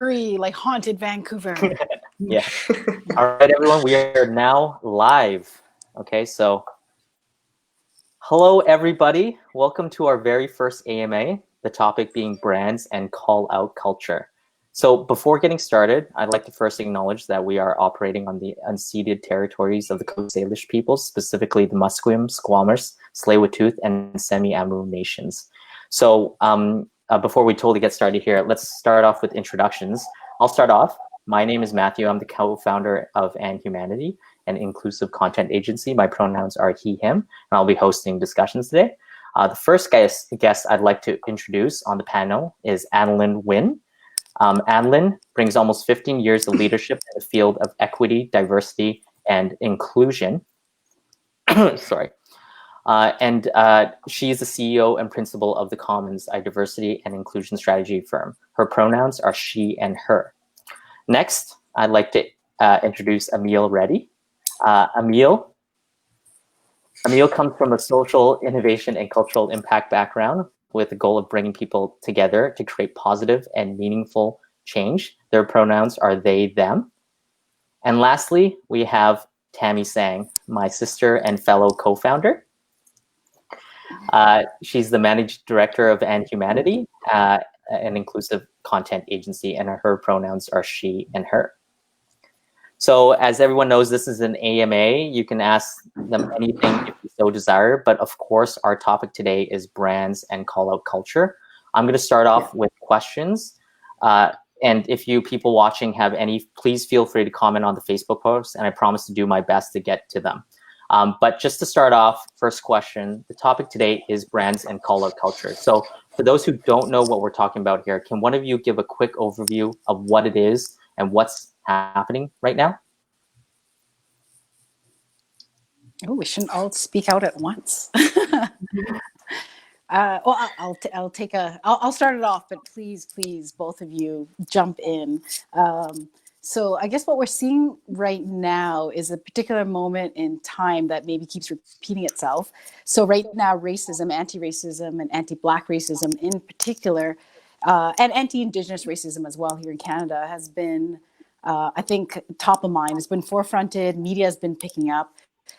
like haunted Vancouver. Yeah. All right, everyone, we are now live. Okay, so hello, everybody. Welcome to our very first AMA, the topic being brands and call out culture. So before getting started, I'd like to first acknowledge that we are operating on the unceded territories of the Coast Salish peoples, specifically the Musqueam, Squamish, Tsleil-Waututh, and Semi-Amu nations. So before we totally get started here, let's start off with introductions. I'll start off. My name is Matthew. I'm the co-founder of And Humanity, an inclusive content agency. My pronouns are he, him, and I'll be hosting discussions today. The first guest I'd like to introduce on the panel is Annalyn Wynn. Annalyn brings almost 15 years of leadership in the field of equity, diversity, and inclusion. Sorry. And she's the CEO and principal of the Commons, a diversity and inclusion strategy firm. Her pronouns are she and her. Next, I'd like to introduce Emil Reddy. Emil comes from a social innovation and cultural impact background with the goal of bringing people together to create positive and meaningful change. Their pronouns are they, them. And lastly, we have Tammy Sang, my sister and fellow co-founder. She's the managing director of And Humanity, an inclusive content agency, and her pronouns are she and her. So as everyone knows, this is an AMA. You can ask them anything if you so desire, but of course, our topic today is brands and call-out culture. I'm going to start off with questions. And if you people watching have any, please feel free to comment on the Facebook post, and I promise to do my best to get to them. But just to start off, first question, the topic today is brands and call-out culture. So for those who don't know what we're talking about here, can one of you give a quick overview of what it is and what's happening right now? Oh, we shouldn't all speak out at once. Well, I'll start it off, but please, both of you jump in. So I guess what we're seeing right now is a particular moment in time that maybe keeps repeating itself. So right now, racism, anti-racism, and anti-Black racism in particular, and anti-Indigenous racism as well here in Canada has been, I think, top of mind. It's been forefronted, media has been picking up,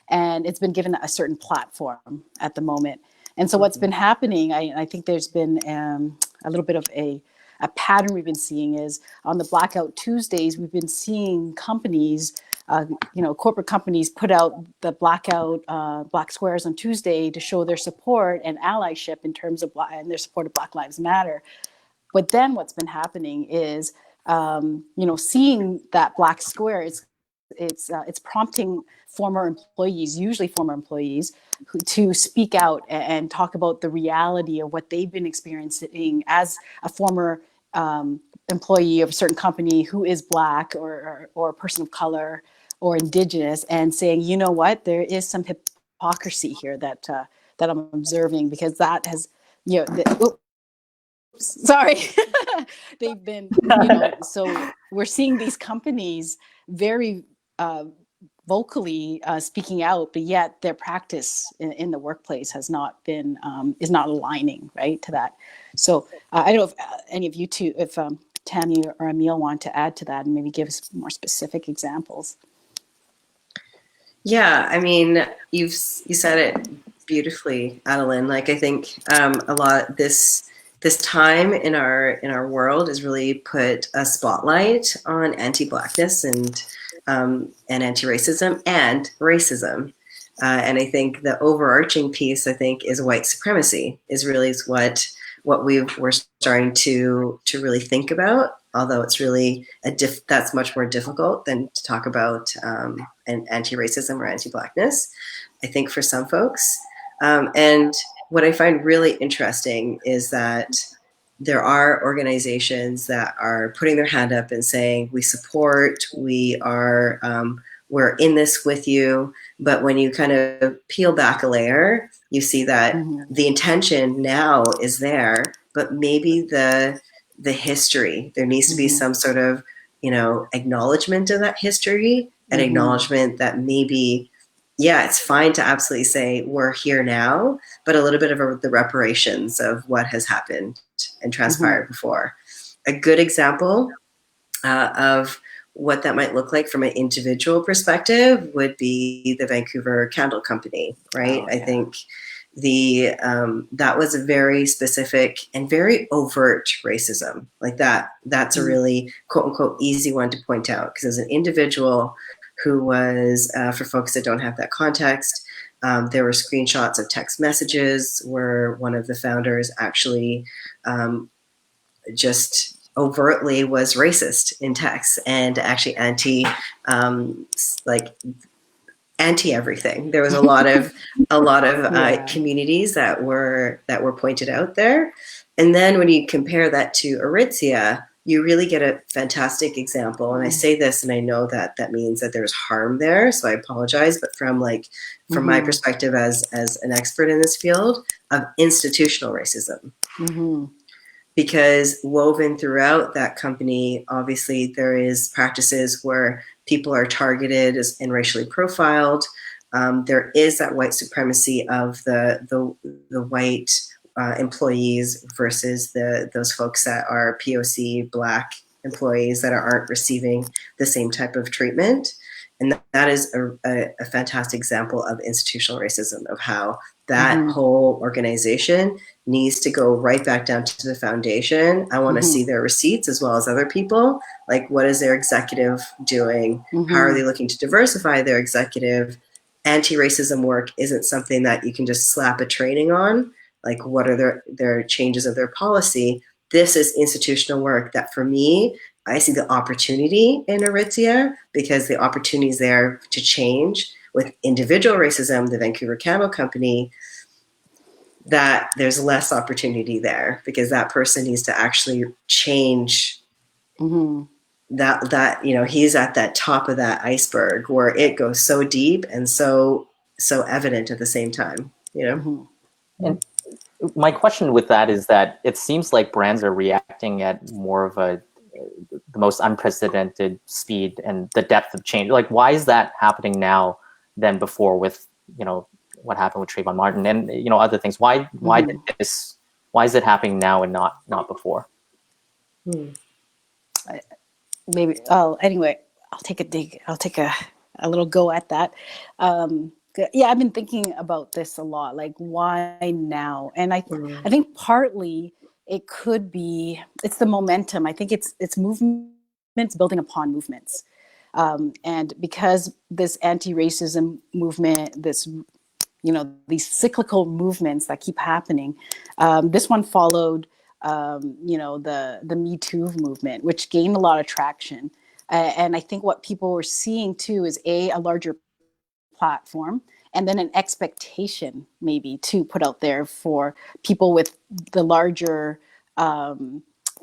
and it's been given a certain platform at the moment. And so what's been happening, I think there's been a little bit of a pattern we've been seeing is on the Blackout Tuesdays, we've been seeing companies, corporate companies put out the blackout black squares on Tuesday to show their support and allyship in terms of and their support of Black Lives Matter. But then what's been happening is, seeing that black square, it's prompting former employees, usually former employees, to speak out and talk about the reality of what they've been experiencing as a former employee of a certain company who is Black or a person of color or Indigenous, and saying, you know what, there is some hypocrisy here that I'm observing, because that has, sorry, they've been, so we're seeing these companies very vocally speaking out, but yet their practice in the workplace has not been, is not aligning, right, to that. So I don't know if any of you two, if Tammy or Emil want to add to that and maybe give us more specific examples. Yeah, I mean, you said it beautifully, Annalyn. Like, I think a lot this time in our world has really put a spotlight on anti-Blackness and anti-racism and racism. And I think the overarching piece, I think, is white supremacy is really what we're starting to really think about. Although it's really that's much more difficult than to talk about an anti-racism or anti-Blackness, I think, for some folks. And what I find really interesting is that there are organizations that are putting their hand up and saying, we support, we're in this with you. But when you kind of peel back a layer, you see that the intention now is there, but maybe the history, there needs to be some sort of, acknowledgement of that history, and acknowledgement that maybe, yeah, it's fine to absolutely say we're here now, but a little bit of the reparations of what has happened and transpired before. A good example of what that might look like from an individual perspective would be the Vancouver Candle Company, right? Oh, yeah. I think that was a very specific and very overt racism. Like that's a really quote unquote easy one to point out, because as an individual who was, for folks that don't have that context, there were screenshots of text messages where one of the founders actually just overtly was racist in text and actually like anti everything. There was a lot of Yeah. communities that were pointed out there. And then when you compare that to Aritzia, you really get a fantastic example. And I say this, and I know that that means that there's harm there, so I apologize. But from my perspective as an expert in this field, of institutional racism. Because woven throughout that company, obviously there is practices where people are targeted and racially profiled. There is that white supremacy of the white employees versus those folks that are POC Black employees that aren't receiving the same type of treatment. And that is a fantastic example of institutional racism, of how that whole organization needs to go right back down to the foundation. I want to see their receipts as well as other people. Like, what is their executive doing? How are they looking to diversify their executive? Anti-racism work isn't something that you can just slap a training on. Like, what are their changes of their policy? This is institutional work that, for me, I see the opportunity in Aritzia, because the opportunity is there to change. With individual racism, the Vancouver Candle Company, that there's less opportunity there, because that person needs to actually change that he's at that top of that iceberg where it goes so deep and so evident at the same time, And my question with that is that it seems like brands are reacting at more of the most unprecedented speed and the depth of change. Like, why is that happening now than before with, what happened with Trayvon Martin and, other things? Why is it happening now and not before? Maybe, anyway, I'll take a little go at that. Yeah, I've been thinking about this a lot, like, why now? And I think partly it could be, it's the momentum. I think it's movements building upon movements. And because this anti-racism movement, these cyclical movements that keep happening, this one followed, the Me Too movement, which gained a lot of traction. And I think what people were seeing too is a larger platform, and then an expectation maybe to put out there for people with the larger,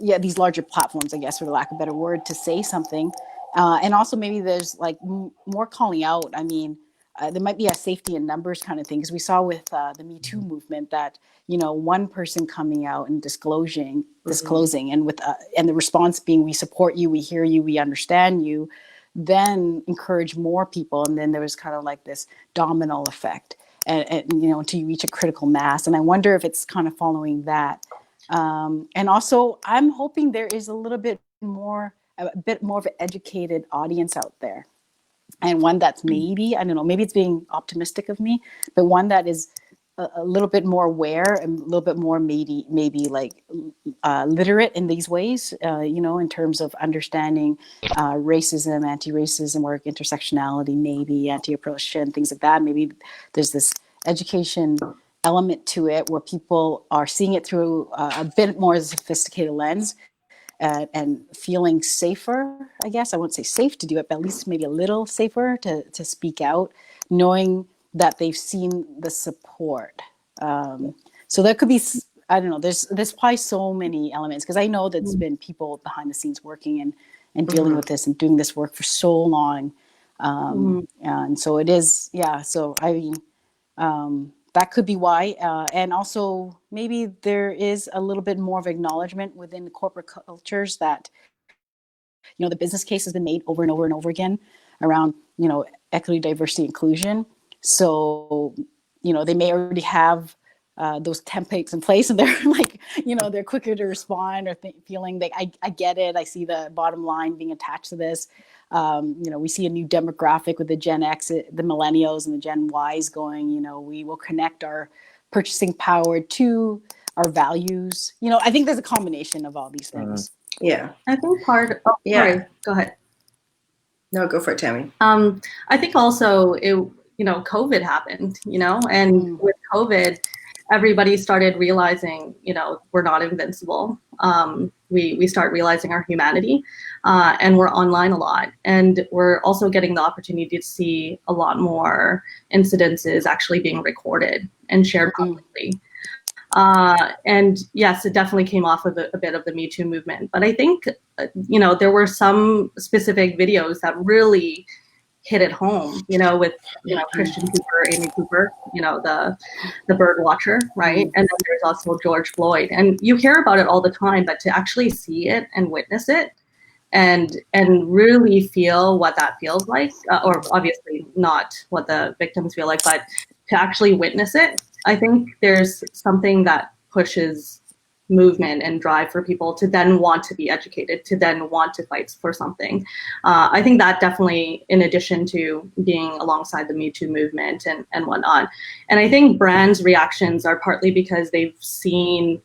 these larger platforms, I guess, for the lack of a better word, to say something. And also maybe there's like more calling out. I mean, there might be a safety in numbers kind of thing, because we saw with the Me Too movement that one person coming out and disclosing, and with and the response being, we support you, we hear you, we understand you, then encourage more people, and then there was kind of like this domino effect, and until you reach a critical mass. And I wonder if it's kind of following that. And also, I'm hoping there is a bit more of an educated audience out there. And one that's maybe, I don't know, maybe it's being optimistic of me, but one that is a little bit more aware and a little bit more maybe like literate in these ways, in terms of understanding racism, anti-racism work, intersectionality, maybe anti-oppression, things like that. Maybe there's this education element to it where people are seeing it through a bit more sophisticated lens. And feeling safer, I guess. I won't say safe to do it, but at least maybe a little safer to speak out, knowing that they've seen the support. So there could be, I don't know, there's probably so many elements, because I know there's been people behind the scenes working and dealing with this and doing this work for so long. And so it is, so I mean, that could be why. And also maybe there is a little bit more of acknowledgement within the corporate cultures that, the business case has been made over and over and over again around, equity, diversity, inclusion. So, they may already have those templates in place, and they're like, they're quicker to respond, or feeling like I get it. I see the bottom line being attached to this. We see a new demographic with the Gen X, the millennials, and the Gen Ys going. We will connect our purchasing power to our values. I think there's a combination of all these things. Yeah, I think part. Oh, Yeah. Sorry, go ahead. No, go for it, Tammy. I think also COVID happened, and with COVID, everybody started realizing, we're not invincible. We start realizing our humanity, and we're online a lot, and we're also getting the opportunity to see a lot more incidences actually being recorded and shared publicly. And yes, it definitely came off of a bit of the Me Too movement, but I think, there were some specific videos that really hit it home, with, Christian Cooper, Amy Cooper, the bird watcher, right? And then there's also George Floyd, and you hear about it all the time, but to actually see it and witness it and really feel what that feels like, or obviously not what the victims feel like, but to actually witness it, I think there's something that pushes movement and drive for people to then want to be educated, to then want to fight for something. I think that definitely, in addition to being alongside the Me Too movement and whatnot. And I think brands' reactions are partly because they've seen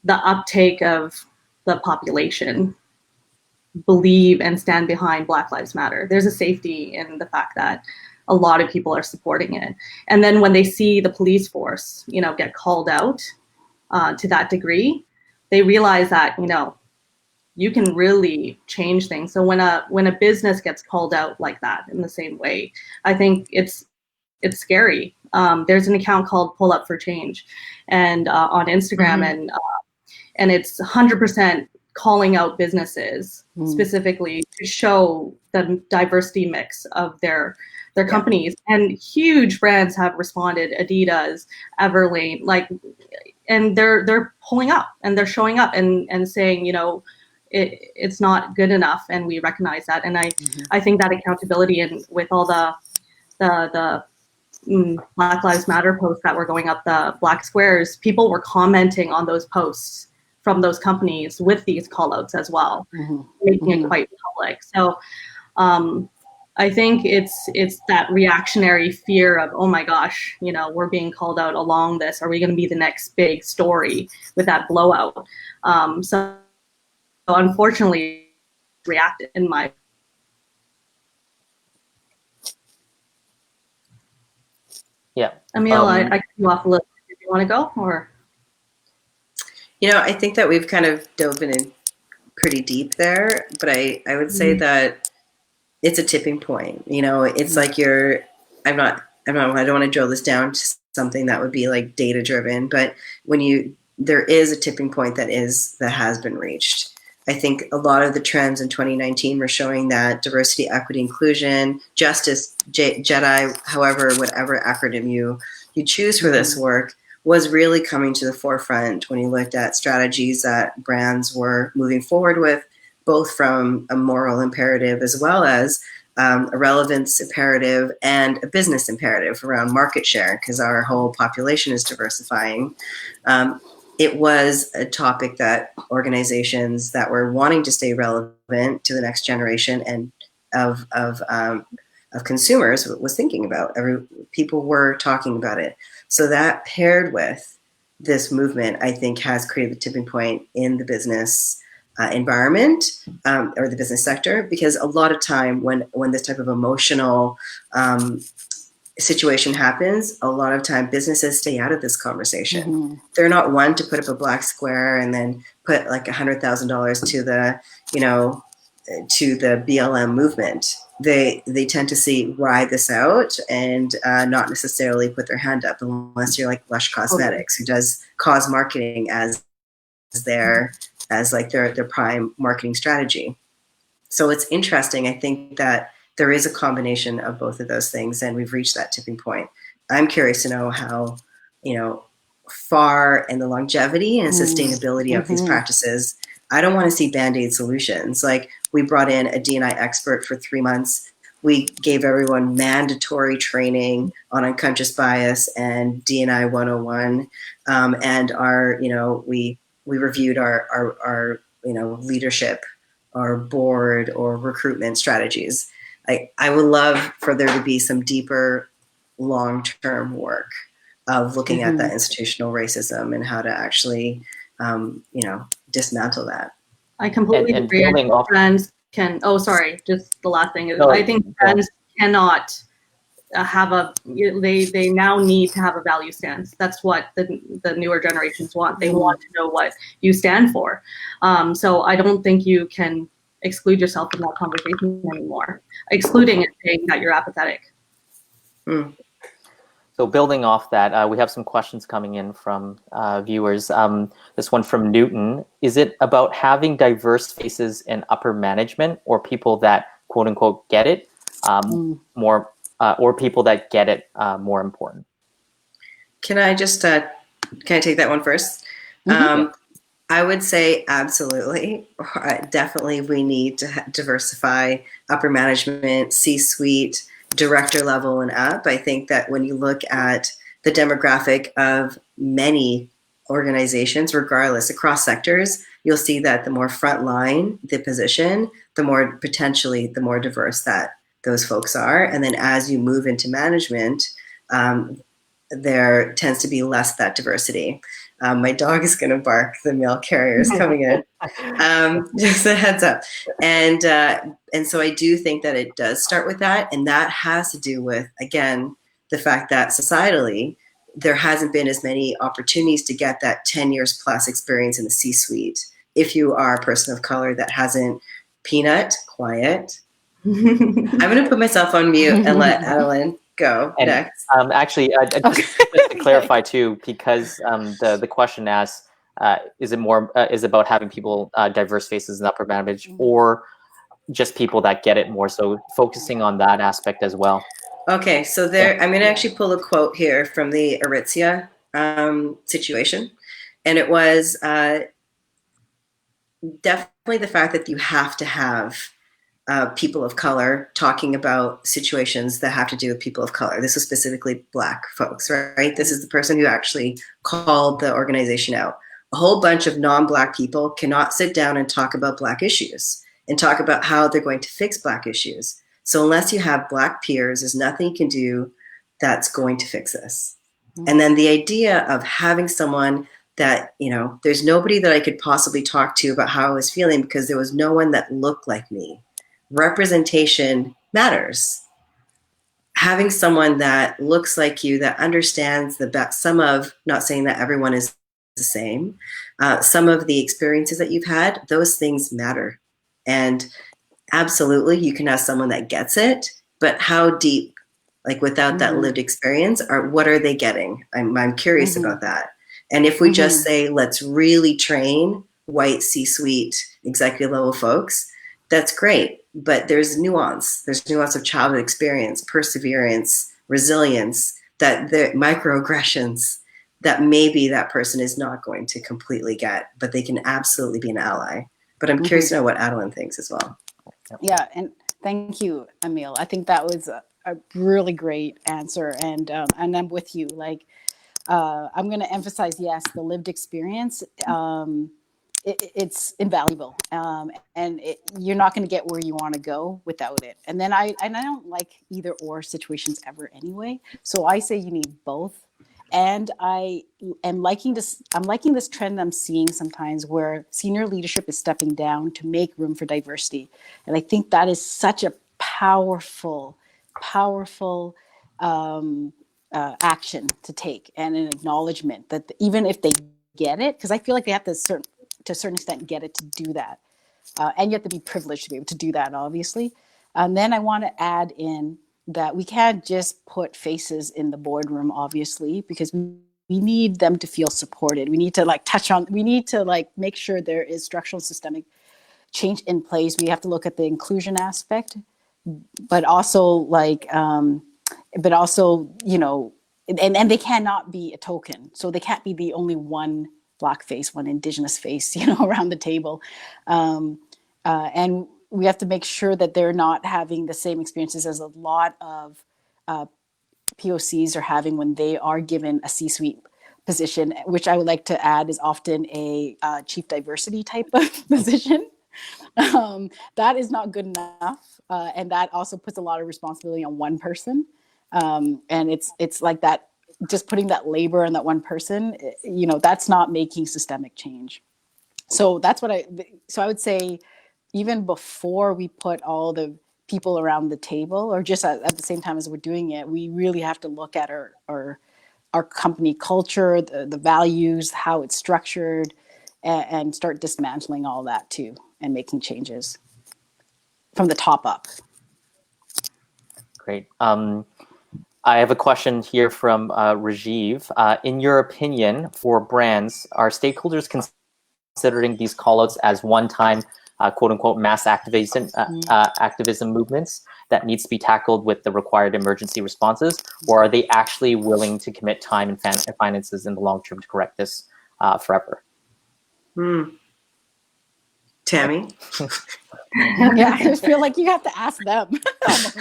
the uptake of the population believe and stand behind Black Lives Matter. There's a safety in the fact that a lot of people are supporting it. And then when they see the police force, get called out to that degree, they realize that, you can really change things. So when a business gets called out like that in the same way, I think it's scary. There's an account called Pull Up for Change, and on Instagram, and it's 100% calling out businesses specifically to show the diversity mix of their companies. And huge brands have responded, Adidas, Everlane, and they're pulling up and they're showing up and saying, it's not good enough, and we recognize that. And I think that accountability, and with all the Black Lives Matter posts that were going up, the black squares, people were commenting on those posts from those companies with these call-outs as well, making it quite public. So I think it's that reactionary fear of, oh my gosh, we're being called out along this. Are we going to be the next big story with that blowout? So unfortunately, reacted in my. Yeah. Emil, I cut you off a little. Do you want to go, or? I think that we've kind of dove in pretty deep there, but I would say that it's a tipping point. It's like I don't want to drill this down to something that would be like data driven, but there is a tipping point that has been reached. I think a lot of the trends in 2019 were showing that diversity, equity, inclusion, justice, JEDI, however, whatever acronym you choose for this work, was really coming to the forefront when you looked at strategies that brands were moving forward with, both from a moral imperative as well as a relevance imperative and a business imperative around market share, because our whole population is diversifying. It was a topic that organizations that were wanting to stay relevant to the next generation and of consumers was thinking about. People were talking about it. So that, paired with this movement, I think has created the tipping point in the business environment or the business sector, because a lot of time when this type of emotional situation happens, a lot of time businesses stay out of this conversation. They're not one to put up a black square and then put like $100,000 to the BLM movement. They tend to ride this out and not necessarily put their hand up, unless you're like Lush Cosmetics, who does cause marketing as their prime marketing strategy. So it's interesting. I think that there is a combination of both of those things, and we've reached that tipping point. I'm curious to know how, far in the longevity and sustainability of these practices. I don't want to see Band-Aid solutions. Like, we brought in a D&I expert for 3 months. We gave everyone mandatory training on unconscious bias and D&I 101. and our, we reviewed our leadership, our board or recruitment strategies. I would love for there to be some deeper long-term work of looking at that institutional racism and how to actually, dismantle that. I completely And agree. I building think off- brands can. Oh, sorry. Just the last thing is, No, I think brands cannot have they now need to have a value stance. That's what the newer generations want. They want to know what you stand for. So I don't think you can exclude yourself from that conversation anymore. Excluding it, saying that you're apathetic. So building off that, we have some questions coming in from viewers. This one from Newton. Is it about having diverse faces in upper management, or people that quote unquote get it more, or people that get it more important? Can I just can I take that one first? I would say absolutely, definitely. We need to diversify upper management, C-suite, director level and up. I think that when you look at the demographic of many organizations, regardless across sectors, you'll see that the more frontline the position, the more potentially the more diverse that those folks are. And then as you move into management, there tends to be less that diversity. My dog is going to bark. The mail carrier is coming in. Just a heads up. And so I do think that it does start with that. And that has to do with, again, the fact that societally, there hasn't been as many opportunities to get that 10 years plus experience in the C-suite. If you are a person of color that hasn't, Peanut, quiet. I'm going to put myself on mute and let Adeline go next. Actually, just to clarify too, because the question asks, is it about having people diverse faces in upper management, or just people that get it more? So focusing on that aspect as well. Okay, so I'm going to actually pull a quote here from the Aritzia situation, and it was definitely the fact that you have to have people of color talking about situations that have to do with people of color. This was specifically Black folks, right? This is the person who actually called the organization out. A whole bunch of non-Black people cannot sit down and talk about Black issues and talk about how they're going to fix Black issues. So unless you have Black peers, there's nothing you can do that's going to fix this. And then the idea of having someone that, there's nobody that I could possibly talk to about how I was feeling because there was no one that looked like me. Representation matters. Having someone that looks like you, that understands not saying that everyone is the same, some of the experiences that you've had, those things matter. And absolutely, you can have someone that gets it, but how deep, like without that lived experience, what are they getting? I'm curious about that. And if we just say, let's really train white C-suite executive level folks, that's great. But there's nuance. There's nuance of childhood experience, perseverance, resilience, that the microaggressions that maybe that person is not going to completely get, but they can absolutely be an ally. But I'm curious to know what Adeline thinks as well. Yeah, and thank you, Emil. I think that was a really great answer, and I'm with you. Like, I'm going to emphasize, yes, the lived experience. It's invaluable, and you're not going to get where you want to go without it. And then I don't like either or situations ever anyway. So I say you need both. And I am liking this. I'm liking this trend I'm seeing sometimes where senior leadership is stepping down to make room for diversity. And I think that is such a powerful action to take, and an acknowledgement that even if they get it, because I feel like they have to a certain extent get it to do that, and you have to be privileged to be able to do that, obviously. And then I want to add in that we can't just put faces in the boardroom, obviously, because we need them to feel supported. We need to we need to make sure there is structural and systemic change in place. We have to look at the inclusion aspect, but also and they cannot be a token. So they can't be the only one Black face, one Indigenous face, around the table. And we have to make sure that they're not having the same experiences as a lot of POCs are having when they are given a C-suite position, which I would like to add is often a chief diversity type of position. That is not good enough, and that also puts a lot of responsibility on one person. And it's like that, just putting that labor on that one person, that's not making systemic change. So that's what I would say, even before we put all the people around the table, or just at the same time as we're doing it, we really have to look at our company culture, the values, how it's structured, and start dismantling all that too, and making changes from the top up. Great. I have a question here from Rajiv. In your opinion, for brands, are stakeholders considering these callouts as one-time, quote-unquote, mass activism movements that needs to be tackled with the required emergency responses, or are they actually willing to commit time and finances in the long term to correct this forever? Tammy? Yeah, I just feel like you have to ask them. What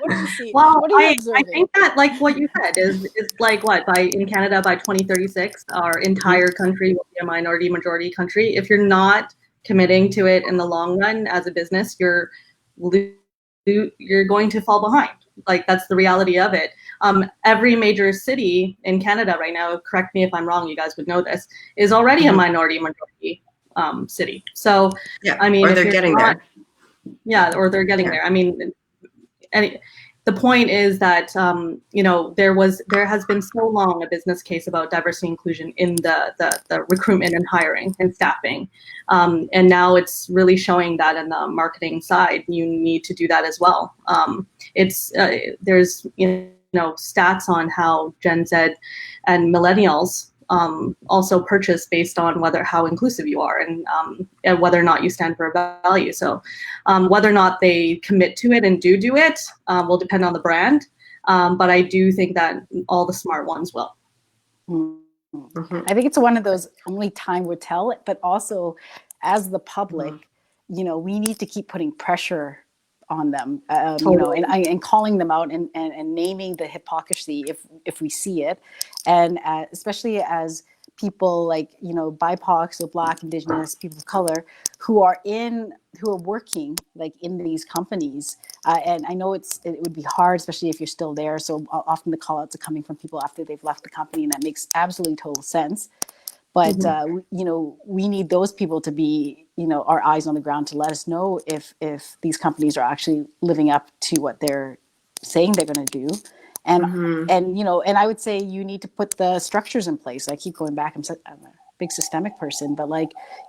do you see? Well, what are you I observing? think that, like what you said, is like what, in Canada by 2036, our entire country will be a minority majority country. If you're not committing to it in the long run as a business, you're going to fall behind. Like, that's the reality of it. Every major city in Canada right now, correct me if I'm wrong, you guys would know this, is already a minority majority city. So yeah, I mean, or they're getting there. Yeah, or they're getting there. I mean, the point is that there has been so long a business case about diversity and inclusion in the recruitment and hiring and staffing, and now it's really showing that in the marketing side you need to do that as well. There's stats on how Gen Z and millennials also purchase based on how inclusive you are, and whether or not you stand for a value. So whether or not they commit to it and do it will depend on the brand. But I do think that all the smart ones will. Mm-hmm. I think it's one of those only time would tell, but also as the public, we need to keep putting pressure on them, Totally. and calling them out and naming the hypocrisy if we see it, and especially as people like BIPOC, so Black, Indigenous, people of color, who are working like in these companies, and I know it would be hard, especially if you're still there. So often the call outs are coming from people after they've left the company, and that makes absolutely total sense. But we need those people to be our eyes on the ground to let us know if these companies are actually living up to what they're saying they're going to do, and and I would say you need to put the structures in place. I keep going back. I'm a big systemic person, but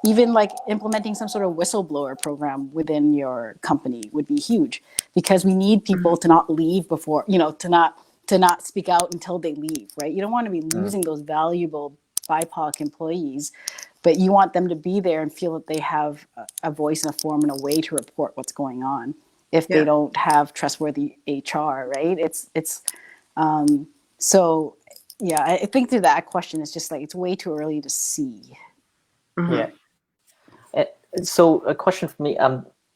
even implementing some sort of whistleblower program within your company would be huge, because we need people to not leave before to not speak out until they leave. Right? You don't want to be losing those valuable BIPOC employees, but you want them to be there and feel that they have a voice and a form and a way to report what's going on if they don't have trustworthy HR, right? So yeah, I think through that question, it's just it's way too early to see. Yeah. So a question for me,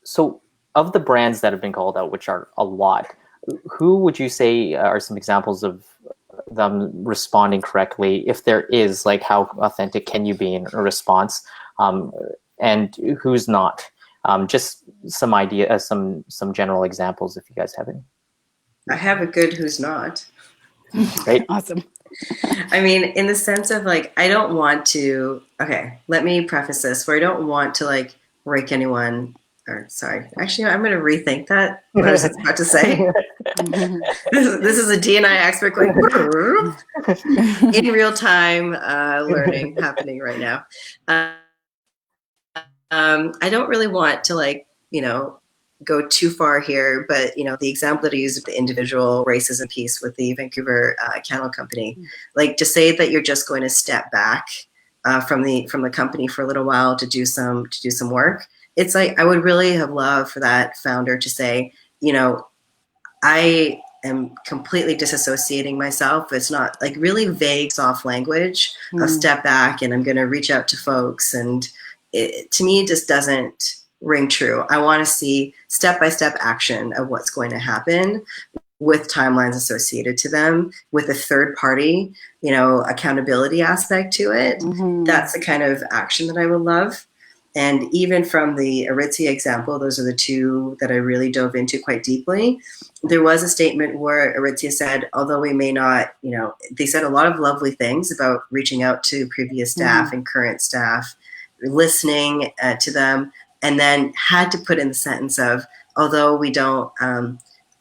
so of the brands that have been called out, which are a lot, who would you say are some examples of them responding correctly? If there is, how authentic can you be in a response, and who's not? Just some idea, some general examples, if you guys have any. I have a good who's not. Great. Awesome. I mean, in the sense of I don't want to. Okay, let me preface this where I don't want to rake anyone. Or sorry, actually, I'm going to rethink that. What I was about to say. This is a D&I expert going in real time, learning happening right now. I don't really want to go too far here, but the example that I used of the individual racism piece with the Vancouver Kennel Company, to say that you're just going to step back from the company for a little while to do some work. It's I would really have loved for that founder to say, I am completely disassociating myself. It's not really vague, soft language of step back and I'm going to reach out to folks. And it, to me, just doesn't ring true. I want to see step-by-step action of what's going to happen with timelines associated to them, with a third party, you know, accountability aspect to it. That's the kind of action that I would love. And even from the Aritzia example, those are the two that I really dove into quite deeply. There was a statement where Aritzia said, although we may not, you know, they said a lot of lovely things about reaching out to previous staff and current staff, listening to them, and then had to put in the sentence of, although we don't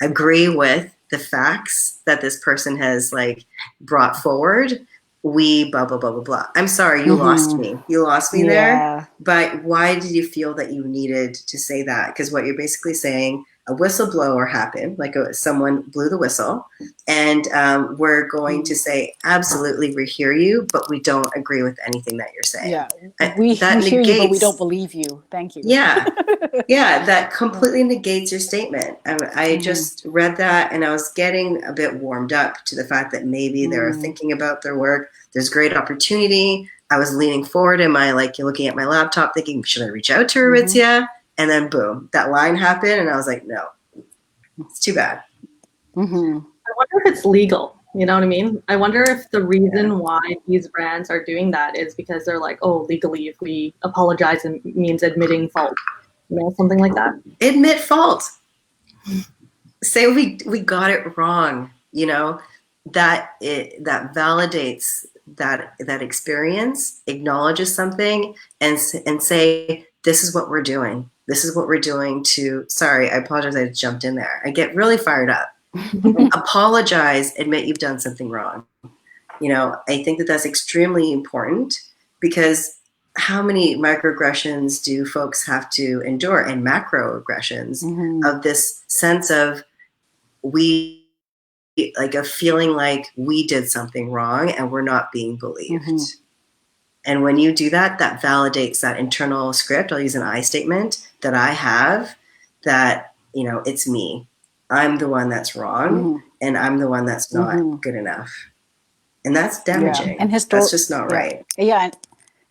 agree with the facts that this person has like brought forward, we blah, blah, blah, blah, blah. I'm sorry, you lost me. You lost me there. But why did you feel that you needed to say that? Because what you're basically saying, a whistleblower happened, like someone blew the whistle, and we're going to say, absolutely, we hear you, but we don't agree with anything that you're saying. Yeah, we hear you, but we don't believe you. Thank you. Yeah, yeah, that completely negates your statement. I just read that, and I was getting a bit warmed up to the fact that maybe they're thinking about their work. There's great opportunity. I was leaning forward in my, like, looking at my laptop thinking, should I reach out to Aritzia? And then boom, that line happened, and I was like, no, it's too bad. I wonder if it's legal. You know what I mean? I wonder if the reason why these brands are doing that is because they're like, oh, legally, if we apologize, it means admitting fault. You know, something like that. Admit fault. Say we got it wrong. You know, that validates that experience, acknowledges something, and say, this is what we're doing. This is what we're doing to, sorry, I apologize, I jumped in there. I get really fired up. Apologize, admit you've done something wrong. You know, I think that that's extremely important, because how many microaggressions do folks have to endure, and macroaggressions of this sense of like a feeling like we did something wrong and we're not being believed. And when you do that, that validates that internal script. I'll use an I statement that I have, that, you know, it's me. I'm the one that's wrong, and I'm the one that's not good enough. And that's damaging. And that's just not right. Yeah,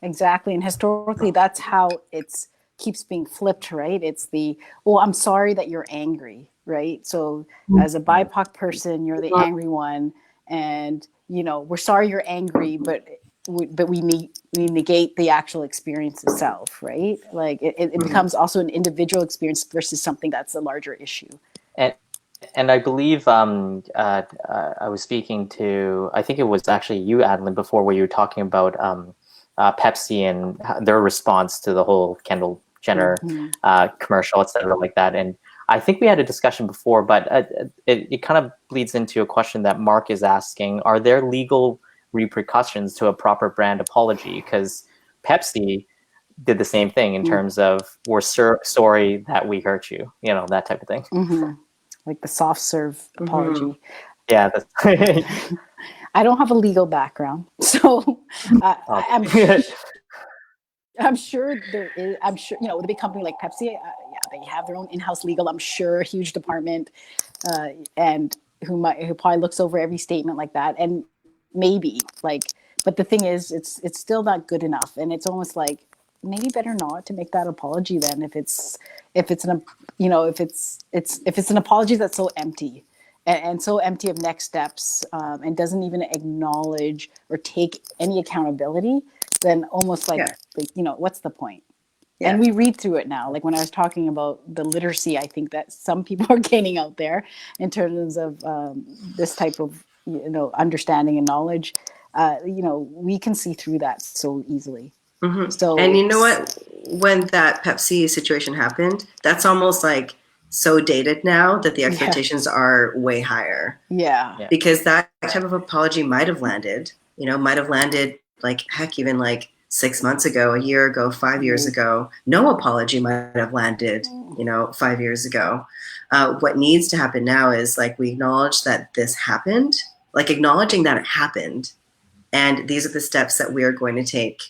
exactly. And historically, that's how it's keeps being flipped, right? It's the, oh, I'm sorry that you're angry, right? So as a BIPOC person, you're the angry one, and, you know, we're sorry you're angry, but we negate the actual experience itself, right? Like it becomes also an individual experience versus something that's a larger issue. And I believe I was speaking to, I think it was actually you, Adeline, before, where you were talking about Pepsi and their response to the whole Kendall Jenner commercial, et cetera, like that. And I think we had a discussion before, but it kind of bleeds into a question that Mark is asking. Are there legal repercussions to a proper brand apology? Because Pepsi did the same thing in terms of, we're sorry that we hurt you, you know, that type of thing. Like the soft serve apology. Yeah. I don't have a legal background, so I'm sure there is. I'm sure, you know, with a big company like Pepsi, they have their own in-house legal. I'm sure a huge department, and who probably looks over every statement like that. And maybe but the thing is, it's still not good enough, and it's almost like maybe better not to make that apology then, if it's an apology that's so empty. And so empty of next steps, and doesn't even acknowledge or take any accountability, then almost like, you know, what's the point? Yeah. And we read through it now. Like when I was talking about the literacy, I think that some people are gaining out there in terms of this type of, you know, understanding and knowledge. You know, we can see through that so easily. So, and you know what? When that Pepsi situation happened, that's almost like so dated now that the expectations are way higher. Yeah. Because that type of apology might have landed like, heck, even like 6 months ago, a year ago, 5 years ago. No apology might have landed, you know, 5 years ago. What needs to happen now is, like, we acknowledge that this happened, like acknowledging that it happened. And these are the steps that we are going to take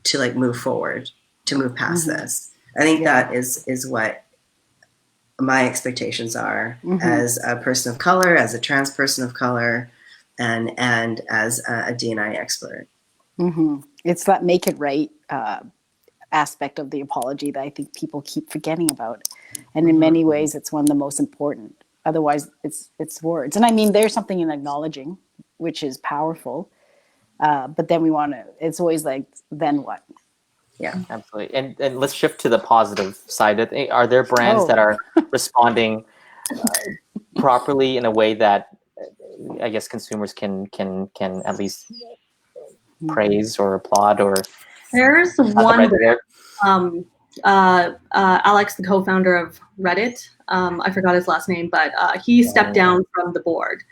to, like, move forward, to move past this. I think that is what my expectations are as a person of color, as a trans person of color, and as a D&I expert. It's that make it right aspect of the apology that I think people keep forgetting about. And in many ways, it's one of the most important. Otherwise, it's words. And I mean, there's something in acknowledging, which is powerful. But then we want to. It's always like, then what? Yeah, absolutely. And let's shift to the positive side. Are there brands that are responding properly in a way that I guess consumers can at least praise or applaud? Or there's one Alex, the co-founder of Reddit, I forgot his last name, but he stepped down from the board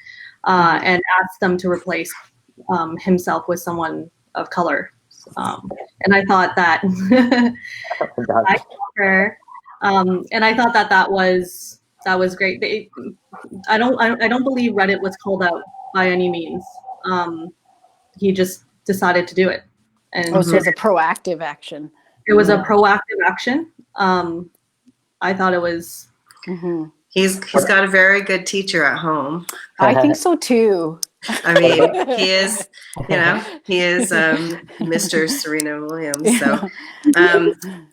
and asked them to replace himself with someone of color. And I thought that and I thought that was great. I don't believe Reddit was called out by any means. He just decided to do it. And so it's a proactive action. It was a proactive action. I thought it was. He's got a very good teacher at home. I think so too. I mean, he is, Mr. Serena Williams. So,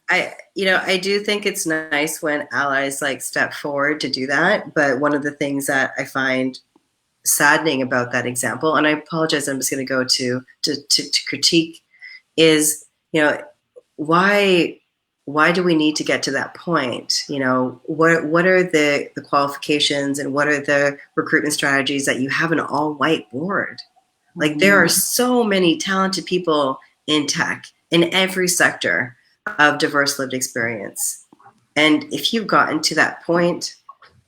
I do think it's nice when allies like step forward to do that. But one of the things that I find saddening about that example, and I apologize, I'm just going to go to critique, is, why do we need to get to that point? What are the qualifications and what are the recruitment strategies that you have an all-white board? Like, there are so many talented people in tech in every sector of diverse lived experience. And if you've gotten to that point,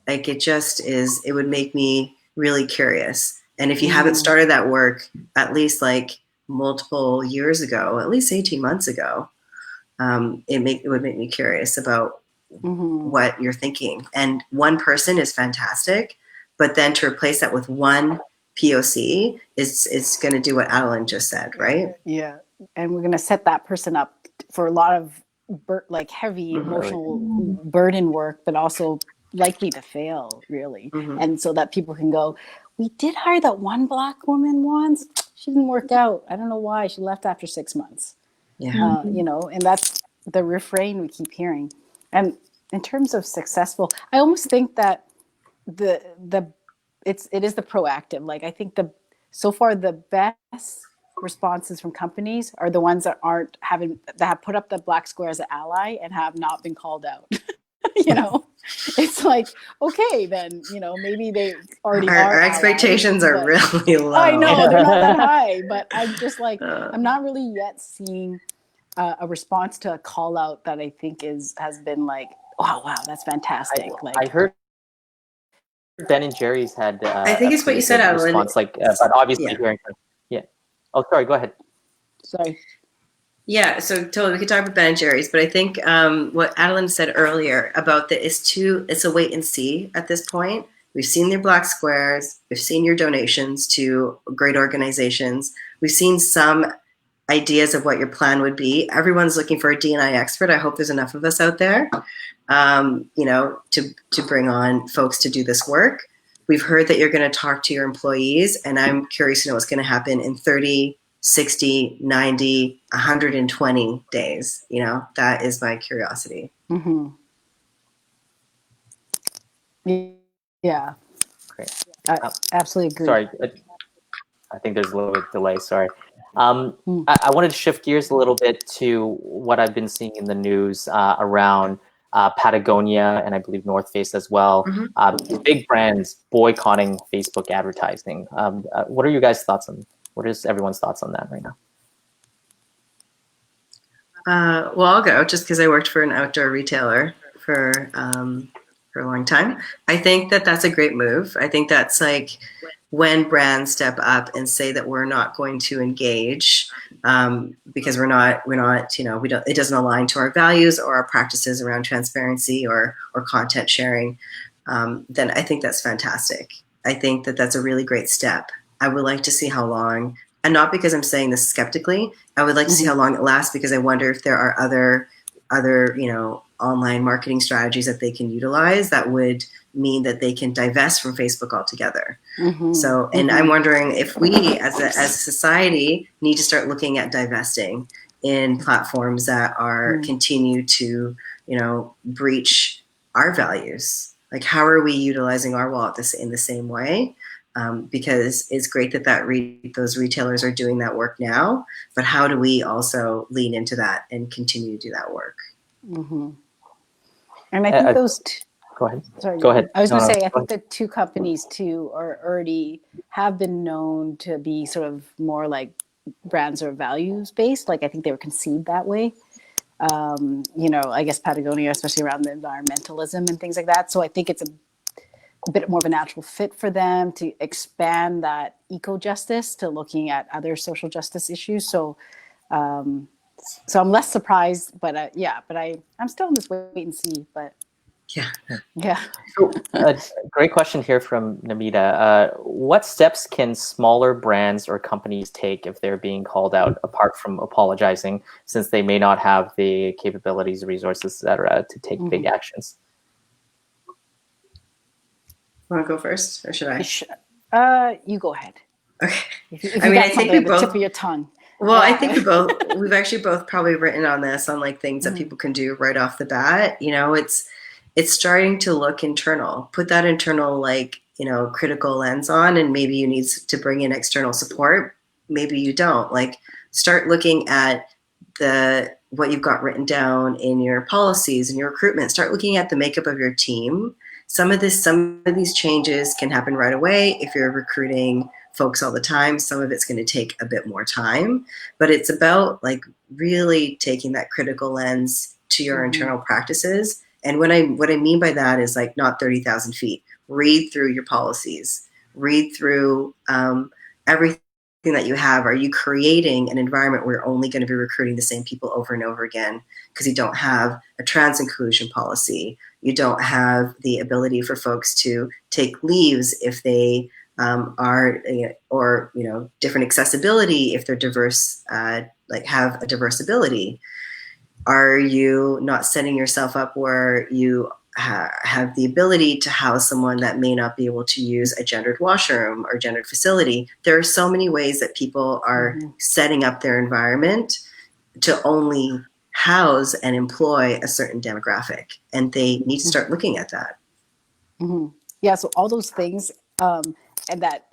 like, it would make me really curious. And if you haven't started that work at least like multiple years ago, at least 18 months ago, it would make me curious about what you're thinking. And one person is fantastic, but then to replace that with one POC is going to do what Adeline just said, right? Yeah, and we're going to set that person up for a lot of heavy emotional burden work, but also likely to fail, really. And so that people can go, we did hire that one Black woman once. She didn't work out. I don't know why. She left after 6 months. Yeah. And that's the refrain we keep hearing. And in terms of successful, I almost think that it is the proactive. Like, I think so far the best responses from companies are the ones that have put up the black square as an ally and have not been called out. It's like, okay, then, maybe they already are. Our expectations are really low. I know, they're not that high, but I'm just like, I'm not really yet seeing a response to a call out that I think has been like, wow, that's fantastic. I heard Ben and Jerry's had. I think it's what you said, Adeline. Response, but obviously hearing. Yeah. Oh, sorry. Go ahead. Sorry. Yeah, so totally, we could talk about Ben and Jerry's, but I think what Adeline said earlier about it's a wait and see at this point. We've seen your black squares, we've seen your donations to great organizations, we've seen some ideas of what your plan would be. Everyone's looking for a D&I expert. I hope there's enough of us out there, to bring on folks to do this work. We've heard that you're going to talk to your employees, and I'm curious to know what's going to happen in 30, 60, 90, 120 days. That is my curiosity. Yeah. Great. I absolutely agree. Sorry. I think there's a little bit of delay. Sorry. I wanted to shift gears a little bit to what I've been seeing in the news around Patagonia and I believe North Face as well. Big brands boycotting Facebook advertising. What are you guys' thoughts on? What is everyone's thoughts on that right now? Well, I'll go just because I worked for an outdoor retailer for a long time. I think that that's a great move. I think that's like when brands step up and say that we're not going to engage because we're not, it doesn't align to our values or our practices around transparency or content sharing. Then I think that's fantastic. I think that that's a really great step. I would like to see how long, and not because I'm saying this skeptically, I would like to see how long it lasts, because I wonder if there are other, online marketing strategies that they can utilize that would mean that they can divest from Facebook altogether. So, and I'm wondering if we as a society need to start looking at divesting in platforms that are continue to, breach our values. Like, how are we utilizing our wallet in the same way? Because it's great that those retailers are doing that work now, but how do we also lean into that and continue to do that work? Mm-hmm. And I think those. Go ahead. Sorry, go ahead. I was going to say, I go think the two companies too are already have been known to be sort of more like brands or values based. Like I think they were conceived that way. You know, I guess Patagonia, especially around the environmentalism and things like that. So I think it's a bit more of a natural fit for them to expand that eco-justice to looking at other social justice issues. So so I'm less surprised, but yeah, but I'm still in this wait and see, but Yeah. yeah. So, great question here from Namita. What steps can smaller brands or companies take if they're being called out, apart from apologizing, since they may not have the capabilities, resources, etc., to take big actions? Want to go first, or should I? You go ahead. Okay. If you got something on the tip of your tongue. Well, I think we've actually both probably written on this, on like things that people can do right off the bat. You know, it's starting to look internal. Put that internal, like, you know, critical lens on, and maybe you need to bring in external support. Maybe you don't. Like, start looking at what you've got written down in your policies and your recruitment. Start looking at the makeup of your team. Some of these changes can happen right away if you're recruiting folks all the time. Some of it's going to take a bit more time, but it's about like really taking that critical lens to your internal practices. And what I mean by that is like not 30,000 feet. Read through your policies. Read through everything that you have. Are you creating an environment where you're only going to be recruiting the same people over and over again because you don't have a trans inclusion policy? You don't have the ability for folks to take leaves if they are, or, you know, different accessibility if they're diverse, like have a diverse ability. Are you not setting yourself up where you have the ability to house someone that may not be able to use a gendered washroom or gendered facility? There are so many ways that people are setting up their environment to only house and employ a certain demographic, and they need to start looking at that. Yeah, so all those things, and that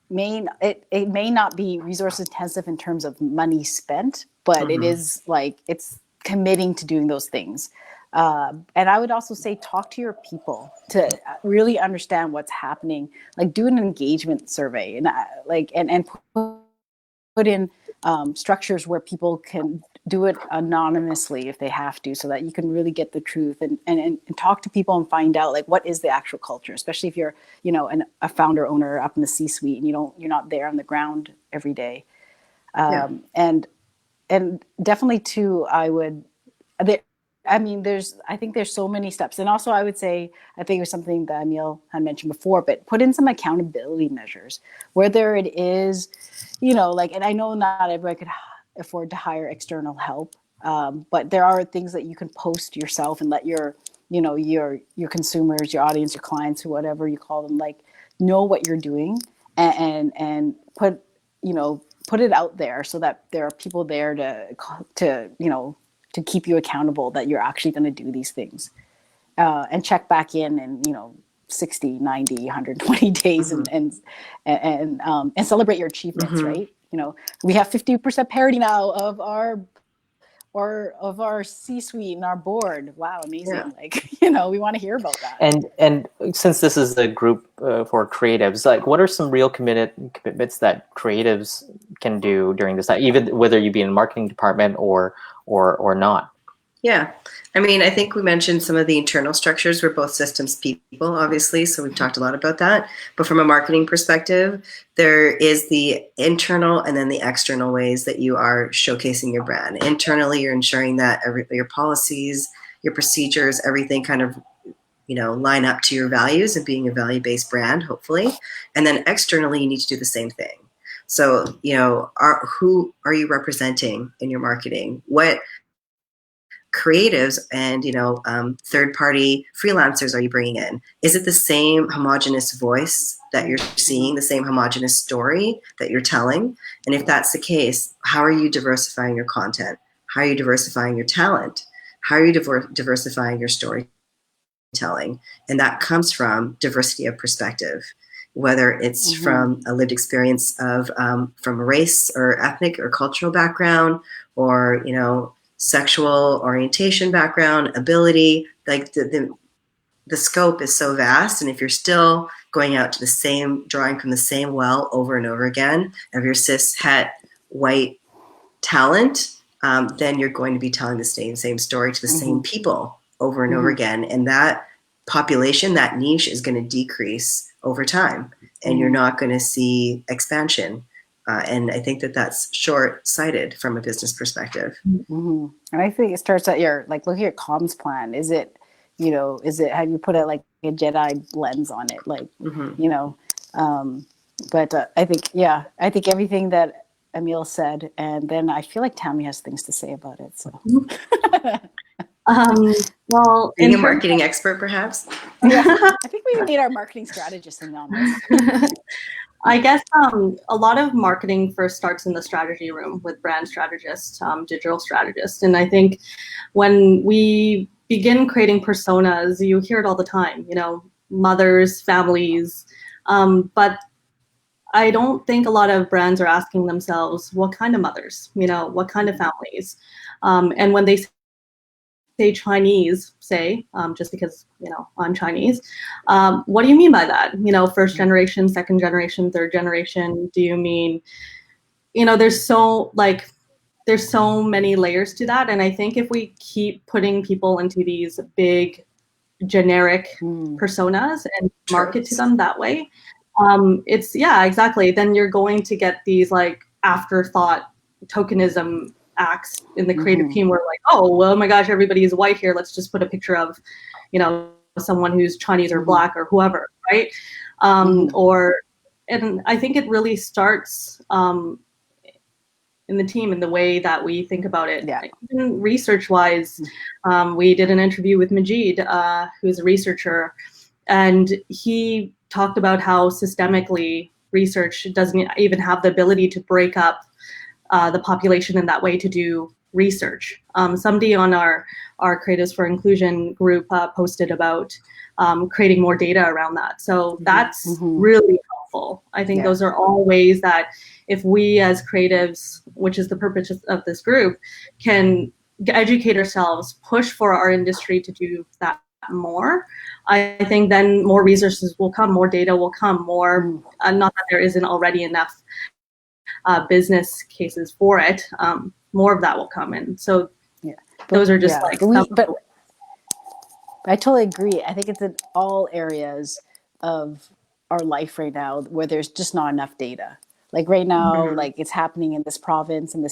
it may not be resource intensive in terms of money spent, but it is like it's committing to doing those things. And I would also say talk to your people to really understand what's happening. Like do an engagement survey and and put in structures where people can do it anonymously if they have to, so that you can really get the truth and talk to people and find out like what is the actual culture, especially if you're, you know, a founder owner up in the C-suite and you're not there on the ground every day. And definitely too, I think there's so many steps. And also I would say, I think it was something that Emil had mentioned before, but put in some accountability measures, whether it is, you know, like, and I know not everybody could afford to hire external help. But there are things that you can post yourself and let your consumers, your audience, your clients, or whatever you call them, like know what you're doing and put it out there so that there are people there to keep you accountable that you're actually going to do these things, and check back in 60, 90, 120 days and celebrate your achievements, right? You know, we have 50% parity now of our C-suite and our board. Wow, amazing. Yeah. Like, you know, we want to hear about that. And since this is the group for creatives, like what are some real commitments that creatives can do during this time, even whether you be in a marketing department or not? Yeah. I mean, I think we mentioned some of the internal structures. We're both systems people, obviously, so we've talked a lot about that. But from a marketing perspective, there is the internal and then the external ways that you are showcasing your brand. Internally, you're ensuring that your policies, your procedures, everything kind of, you know, line up to your values and being a value-based brand, hopefully. And then externally, you need to do the same thing. So, you know, who are you representing in your marketing? What creatives and third-party freelancers are you bringing in? Is it the same homogenous voice that you're seeing, the same homogenous story that you're telling? And if that's the case, how are you diversifying your content? How are you diversifying your talent? How are you diversifying your storytelling? storytelling, and that comes from diversity of perspective, whether it's from a lived experience of from a race or ethnic or cultural background, or sexual orientation background, ability. Like the scope is so vast, and if you're still going out to the same, drawing from the same well over and over again of your cis het white talent, then you're going to be telling the same story to the same people over and over again, and that population, that niche, is going to decrease over time, and you're not going to see expansion. And I think that that's short-sighted from a business perspective. And I think it starts at your, like, look at your comms plan. Is it, have you put like a Jedi lens on it? Like, but I think everything that Emile said, and then I feel like Tammy has things to say about it. So, well, being a marketing expert, perhaps. Yeah, I think we need our marketing strategist in on this. I guess a lot of marketing first starts in the strategy room with brand strategists, digital strategists, and I think when we begin creating personas, you hear it all the time. Mothers, families, but I don't think a lot of brands are asking themselves, what kind of mothers, what kind of families? And when they say Chinese, just because, I'm Chinese, what do you mean by that? First generation, second generation, third generation? Do you mean, there's so many layers to that. And I think if we keep putting people into these big generic personas and market to them that way, exactly. Then you're going to get these like afterthought tokenism acts in the creative team where like, oh, well, my gosh, everybody is white here. Let's just put a picture of, someone who's Chinese or Black or whoever, right? And I think it really starts in the team, in the way that we think about it. Yeah. Even research-wise, we did an interview with Majid, who's a researcher, and he talked about how systemically research doesn't even have the ability to break up the population in that way to do research. Somebody on our Creatives for Inclusion group posted about creating more data around that. So that's really helpful. I think those are all ways that if we as creatives, which is the purpose of this group, can educate ourselves, push for our industry to do that more, I think then more resources will come, more data will come, more, not that there isn't already enough business cases for it, more of that will come in. So those are just but I totally agree. I think it's in all areas of our life right now where there's just not enough data. Like right now, like it's happening in this province and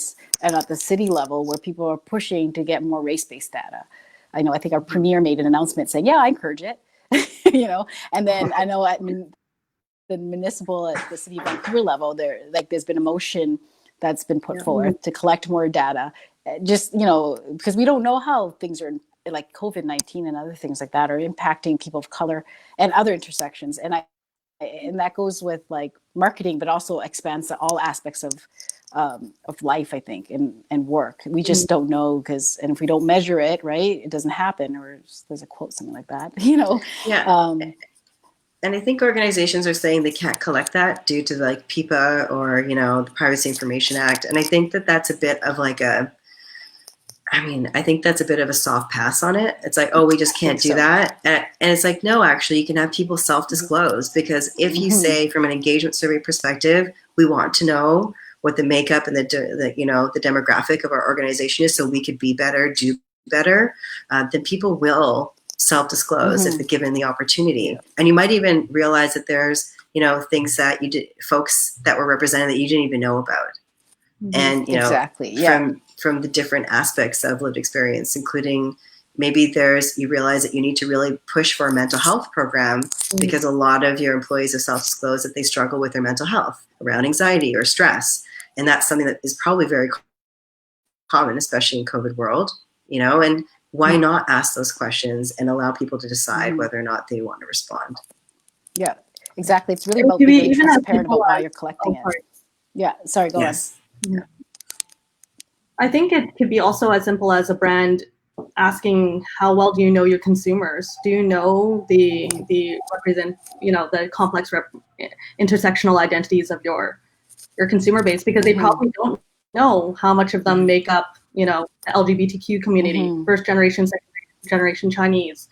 at the city level where people are pushing to get more race-based data. I think our premier made an announcement saying, I encourage it, and then I know at the municipal, at the city of Vancouver level, there's been a motion that's been put forth to collect more data, just, because we don't know how things are, like COVID-19 and other things like that, are impacting people of color and other intersections. And that goes with like marketing, but also expands to all aspects of life, I think, and work. We just don't know and if we don't measure it, right, it doesn't happen. Or there's a quote, something like that, Yeah. And I think organizations are saying they can't collect that due to like PIPA or, the Privacy Information Act. And I think that that's a bit of like I think that's a bit of a soft pass on it. It's like, oh, we just can't do that. And it's like, no, actually, you can have people self-disclose, because if you say from an engagement survey perspective, we want to know what the makeup and the demographic of our organization is so we could be better, do better, then people will self-disclose if they're given the opportunity. And you might even realize that there's, things that you did, folks that were represented that you didn't even know about. And, from the different aspects of lived experience, including maybe you realize that you need to really push for a mental health program because a lot of your employees have self-disclosed that they struggle with their mental health around anxiety or stress. And that's something that is probably very common, especially in COVID world, and why not ask those questions and allow people to decide whether or not they want to respond? Yeah, exactly. It's really about being transparent about why you're collecting it. Yeah, sorry, go on. Yeah. I think it could be also as simple as a brand asking how well do you know your consumers? Do you know the complex intersectional identities of your consumer base? Because they probably don't know how much of them make up, the LGBTQ community, first generation, second generation Chinese,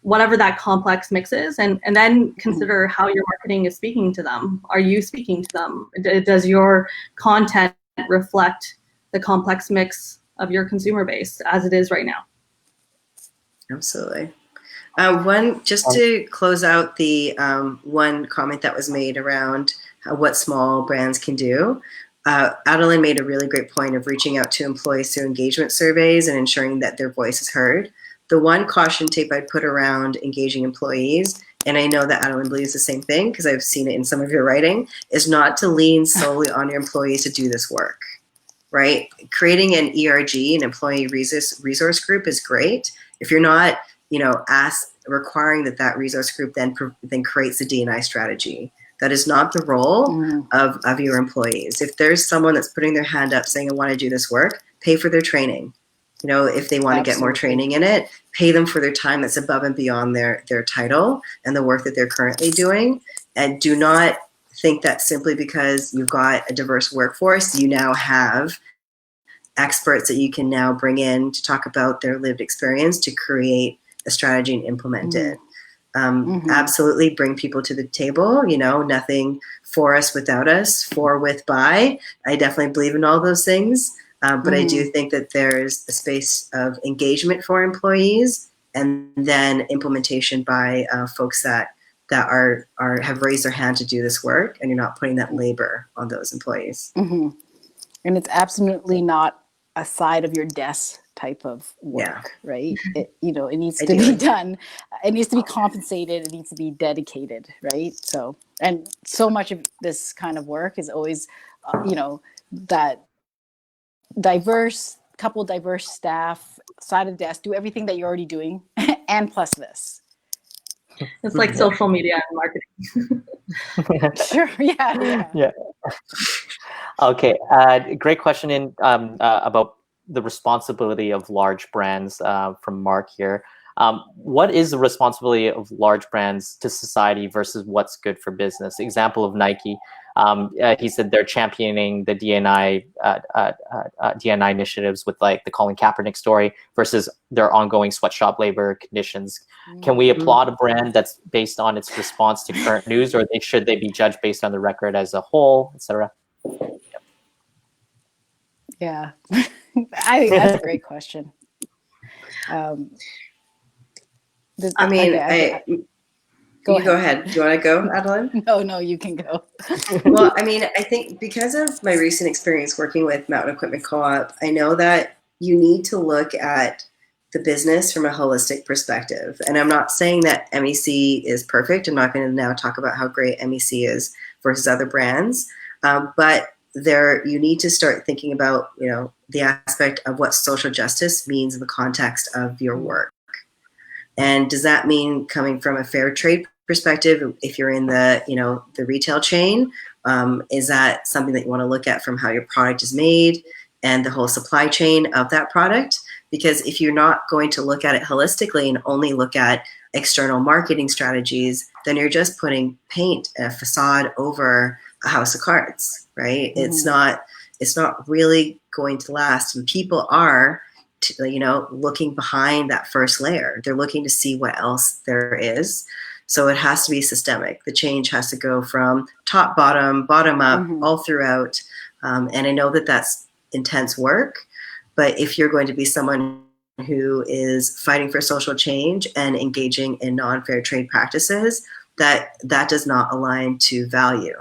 whatever that complex mix is, and then consider how your marketing is speaking to them. Are you speaking to them? Does your content reflect the complex mix of your consumer base as it is right now? Absolutely. Just to close out the one comment that was made around what small brands can do. Adeline made a really great point of reaching out to employees through engagement surveys and ensuring that their voice is heard. The one caution tape I'd put around engaging employees, and I know that Adeline believes the same thing because I've seen it in some of your writing, is not to lean solely on your employees to do this work, right? Creating an ERG, an employee resource group, is great. If you're not, requiring that resource group then creates a D&I strategy. That is not the role of your employees. If there's someone that's putting their hand up saying, I want to do this work, pay for their training. If they want to get more training in it, pay them for their time that's above and beyond their title and the work that they're currently doing. And do not think that simply because you've got a diverse workforce, you now have experts that you can now bring in to talk about their lived experience to create a strategy and implement it. Absolutely bring people to the table, nothing for us without us, for with by. I definitely believe in all those things. But I do think that there's a space of engagement for employees and then implementation by folks that have raised their hand to do this work, and you're not putting that labor on those employees. And it's absolutely not a side of your desk type of work, right? It needs to be done. It needs to be compensated. It needs to be dedicated, right? So much of this kind of work is always, that diverse staff, side of the desk, do everything that you're already doing, and plus this. It's like social media and marketing. Sure. Yeah. Okay. Great question about the responsibility of large brands from Mark here. What is the responsibility of large brands to society versus what's good for business? Example of Nike. He said they're championing the D&I initiatives with like the Colin Kaepernick story versus their ongoing sweatshop labor conditions. Can we applaud a brand that's based on its response to current news, or should they be judged based on the record as a whole, etc.? Yeah, I think that's a great question. Go ahead. Do you want to go, Adeline? No, you can go. Well, I think because of my recent experience working with Mountain Equipment Co-op, I know that you need to look at the business from a holistic perspective. And I'm not saying that MEC is perfect. I'm not going to now talk about how great MEC is versus other brands. But you need to start thinking about, the aspect of what social justice means in the context of your work. And does that mean coming from a fair trade perspective? If you're in the retail chain, is that something that you want to look at from how your product is made and the whole supply chain of that product? Because if you're not going to look at it holistically and only look at external marketing strategies, then you're just putting paint, a facade over a house of cards, right? It's not really going to last. And people are, looking behind that first layer. They're looking to see what else there is. So it has to be systemic. The change has to go from top, bottom up, all throughout. And I know that that's intense work, but if you're going to be someone who is fighting for social change and engaging in non-fair trade practices, that does not align to value.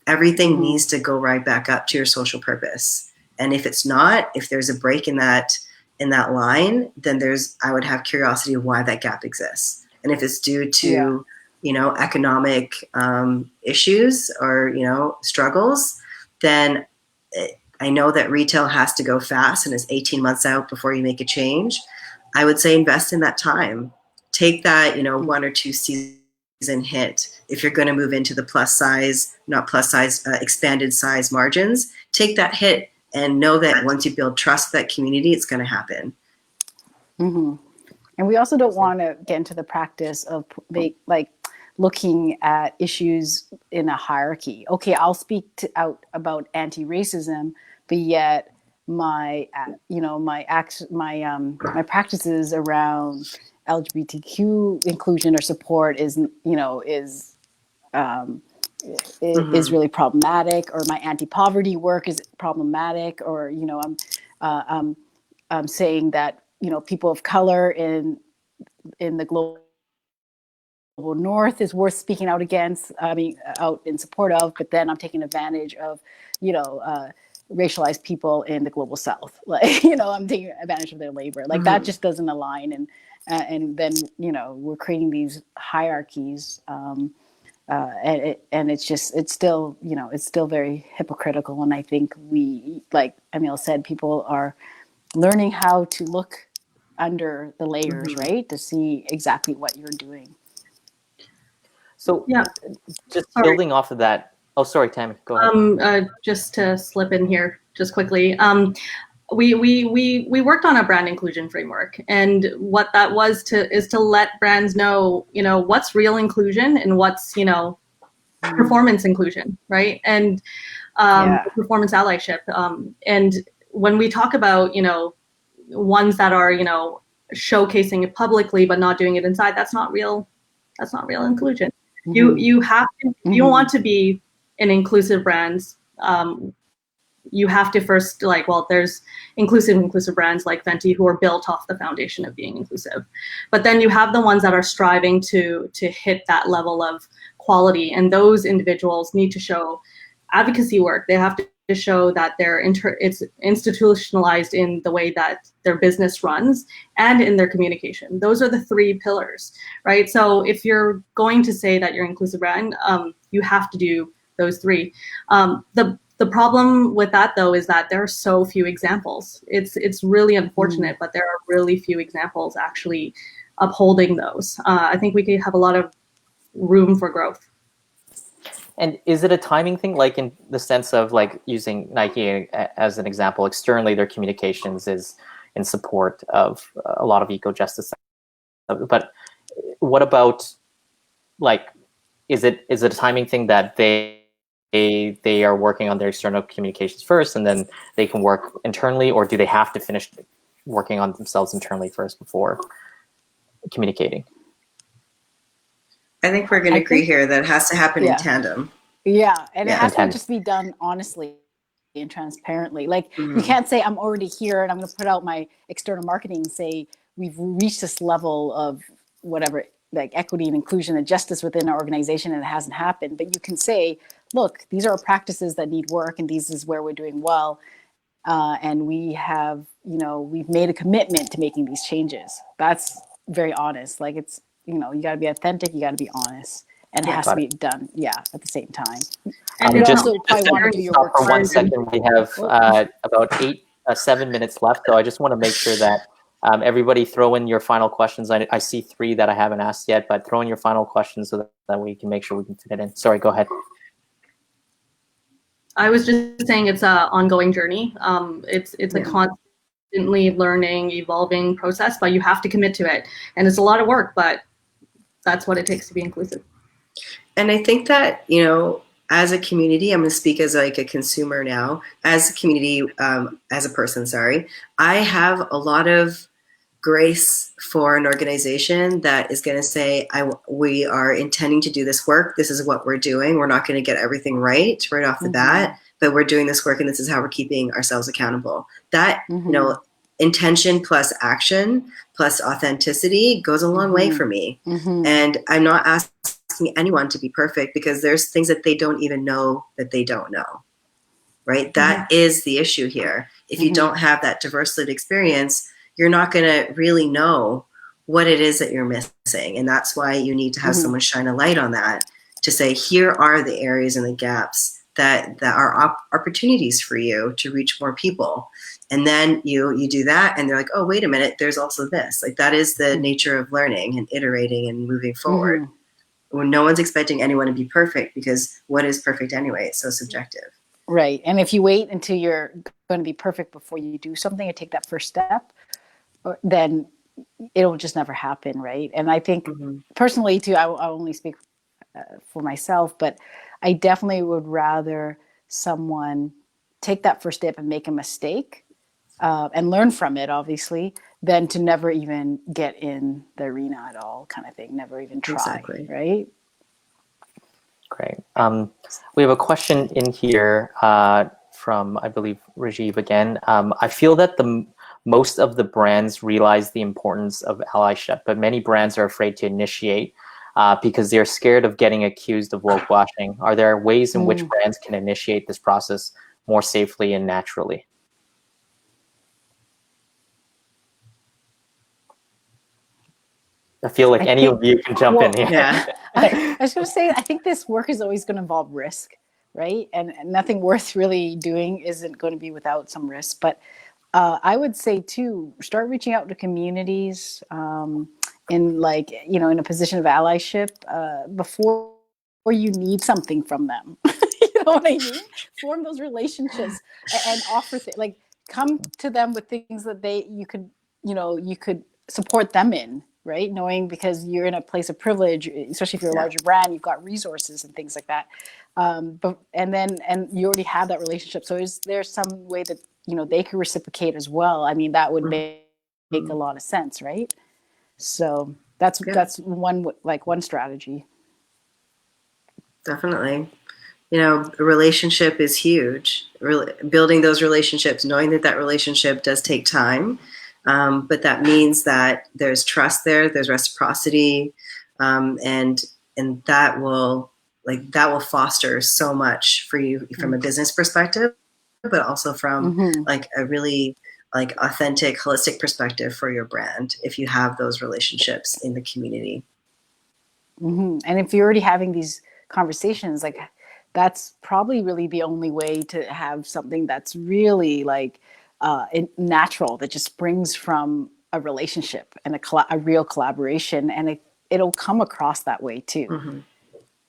Everything needs to go right back up to your social purpose. And if it's not, if there's a break in that line, then I would have curiosity of why that gap exists. And if it's due to, economic issues or, struggles, then I know that retail has to go fast and it's 18 months out before you make a change. I would say invest in that time. Take that, 1 or 2 season hit. If you're going to move into the expanded size margins, take that hit and know that once you build trust with that community, it's going to happen. Hmm. And we also don't want to get into the practice of looking at issues in a hierarchy. Okay, I'll speak out about anti-racism, but yet my my practices around LGBTQ inclusion or support is really problematic, or my anti-poverty work is problematic, or I'm saying that people of color in the global north is worth speaking out against, out in support of, but then I'm taking advantage of racialized people in the global south. Like, I'm taking advantage of their labor. Like, that just doesn't align. And then we're creating these hierarchies, and it's still very hypocritical. And I think we, like Emil said, people are learning how to look under the layers, right, to see exactly what you're doing. So Yeah. just Sorry. building off of that. Oh, sorry, Tammy, go ahead. Just to slip in here just quickly. We worked on a brand inclusion framework, and what that was is to let brands know, what's real inclusion and what's, performance inclusion, right? And performance allyship. And when we talk about, ones that are, showcasing it publicly but not doing it inside, that's not real inclusion. Mm-hmm. You have to, if you want to be an inclusive brand, you have to first, there's inclusive brands like Venti who are built off the foundation of being inclusive. But then you have the ones that are striving to hit that level of quality, and those individuals need to show advocacy work. They have to show that it's institutionalized in the way that their business runs and in their communication. Those are the three pillars, right? So if you're going to say that you're an inclusive brand, you have to do those three. The problem with that, though, is that there are so few examples. It's really unfortunate, but there are really few examples actually upholding those. I think we could have a lot of room for growth. And is it a timing thing, like in the sense of like using Nike as an example? Externally, their communications is in support of a lot of eco-justice. But what about, like, is it a timing thing that they are working on their external communications first and then they can work internally, or do they have to finish working on themselves internally first before communicating? I think we're going to agree here that it has to happen in tandem. Yeah, and it has to just be done honestly and transparently. Like, you can't say, I'm already here and I'm going to put out my external marketing and say, we've reached this level of whatever, like equity and inclusion and justice within our organization, and it hasn't happened. But you can say, look, these are practices that need work, and this is where we're doing well. And we have, we've made a commitment to making these changes. That's very honest. Like, it's, you got to be authentic, you got to be honest, and it has to be done, at the same time. And you also probably want to do your work for 1 second. We have about 7 minutes left, so I just want to make sure that everybody throw in your final questions. I see 3 that I haven't asked yet, but throw in your final questions so that we can make sure we can fit it in. Sorry, go ahead. I was just saying it's an ongoing journey. It's a constantly learning, evolving process, but you have to commit to it. And it's a lot of work, but that's what it takes to be inclusive. And I think that, as a community, I'm going to speak as like a consumer now, as a community, as a person, I have a lot of grace for an organization that is going to say, we are intending to do this work. This is what we're doing. We're not going to get everything right off the bat, but we're doing this work and this is how we're keeping ourselves accountable. That, intention plus action plus authenticity goes a long way for me. And I'm not asking anyone to be perfect, because there's things that they don't even know that they don't know, right? That is the issue here. If you don't have that diverse lived experience, you're not going to really know what it is that you're missing. And that's why you need to have someone shine a light on that to say, here are the areas and the gaps that are opportunities for you to reach more people. And then you do that and they're like, oh, wait a minute, there's also this. Like, that is the nature of learning and iterating and moving forward. When no one's expecting anyone to be perfect, because what is perfect anyway? It's so subjective. Right. And if you wait until you're going to be perfect before you do something or take that first step, then it'll just never happen, right? And I think personally too, I only speak for myself, but I definitely would rather someone take that first step and make a mistake and learn from it, obviously, than to never even get in the arena at all, kind of thing, never even try, Exactly. right? Great. We have a question in here from, I believe, Rajiv again. I feel that most of the brands realize the importance of allyship, but many brands are afraid to initiate because they're scared of getting accused of woke washing. Are there ways in which brands can initiate this process more safely and naturally? I feel like any of you can jump in here. Yeah. I was going to say, I think this work is always going to involve risk, right? And nothing worth really doing isn't going to be without some risk. But I would say too, start reaching out to communities in like, you know, in a position of allyship before you need something from them. You know what I mean? Form those relationships and offer like come to them with things that you could support them in, right? Knowing because you're in a place of privilege, especially if you're a larger brand, you've got resources and things like that. And you already have that relationship. So is there some way that, you know, they could reciprocate as well? I mean, that would make a lot of sense, right? So that's one strategy. Definitely. You know, a relationship is huge. Building those relationships, knowing that relationship does take time, but that means that there's trust there's reciprocity, and that will foster so much for you from a business perspective, but also from like a really like authentic, holistic perspective for your brand if you have those relationships in the community. And if you're already having these conversations, like that's probably really the only way to have something that's really like natural, that just springs from a relationship and a real collaboration, and it'll come across that way too.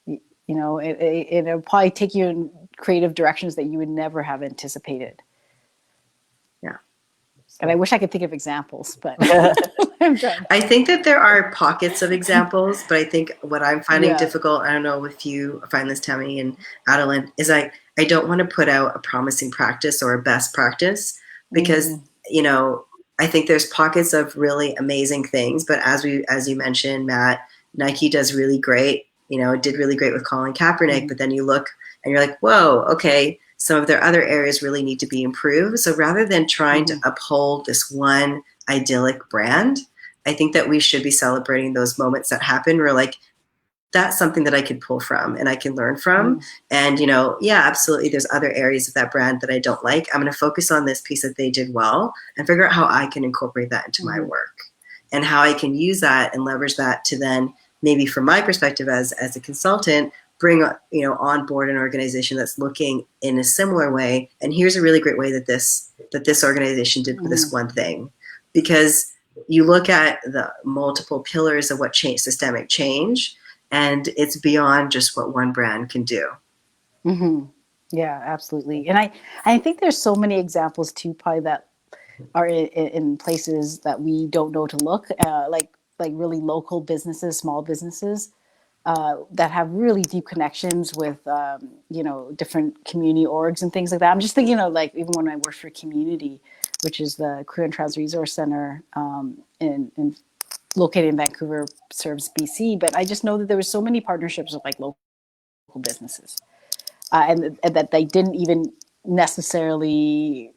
You know, it'll probably take you in creative directions that you would never have anticipated. Yeah. And I wish I could think of examples, but I think that there are pockets of examples, but I think what I'm finding difficult, I don't know if you find this, Tammy and Adeline, is I don't want to put out a promising practice or a best practice because, you know, I think there's pockets of really amazing things, but as you mentioned, Matt, Nike does really great, you know, it did really great with Colin Kaepernick, but then you look and you're like, whoa, okay, some of their other areas really need to be improved. So rather than trying to uphold this one idyllic brand, I think that we should be celebrating those moments that happen where like, that's something that I could pull from and I can learn from. And, you know, yeah, absolutely. There's other areas of that brand that I don't like. I'm going to focus on this piece that they did well and figure out how I can incorporate that into my work and how I can use that and leverage that to then maybe from my perspective as a consultant, bring, you know, on board an organization that's looking in a similar way. And here's a really great way that this organization did this one thing, because you look at the multiple pillars of what systemic change, and it's beyond just what one brand can do. Yeah, absolutely. And I think there's so many examples too, probably that are in places that we don't know to look, like really local businesses, small businesses that have really deep connections with, you know, different community orgs and things like that. I'm just thinking of like, even when I worked for Community, which is the Career and Trans Resource Center in located in Vancouver, serves BC. But I just know that there was so many partnerships with like local businesses and that they didn't even necessarily,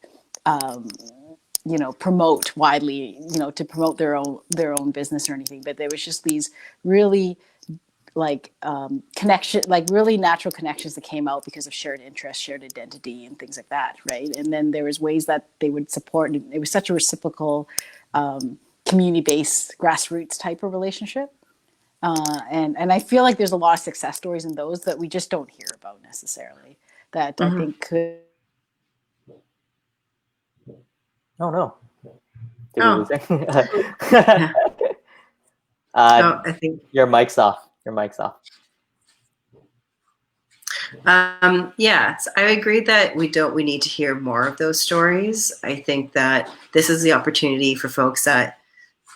you know, promote widely, you know, to promote their own business or anything. But there was just these really like connection, like really natural connections that came out because of shared interest, shared identity, and things like that, right? And then there was ways that they would support, and it was such a reciprocal, community-based, grassroots type of relationship. And I feel like there's a lot of success stories in those that we just don't hear about necessarily. That I think could. Oh no! Did we lose it? I think your mic's off. Your mic's off. Yeah, so I agree that we need to hear more of those stories. I think that this is the opportunity for folks that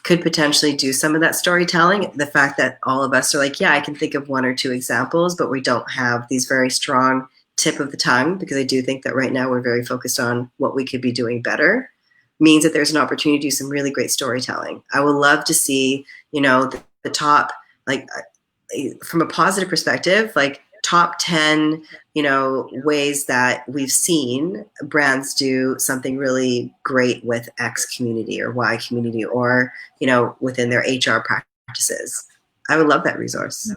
could potentially do some of that storytelling. The fact that all of us are like, yeah, I can think of one or two examples, but we don't have these very strong tip of the tongue, because I do think that right now we're very focused on what we could be doing better, means that there's an opportunity to do some really great storytelling. I would love to see, the top, like, from a positive perspective, like top 10, ways that we've seen brands do something really great with X community or Y community, or, within their HR practices. I would love that resource.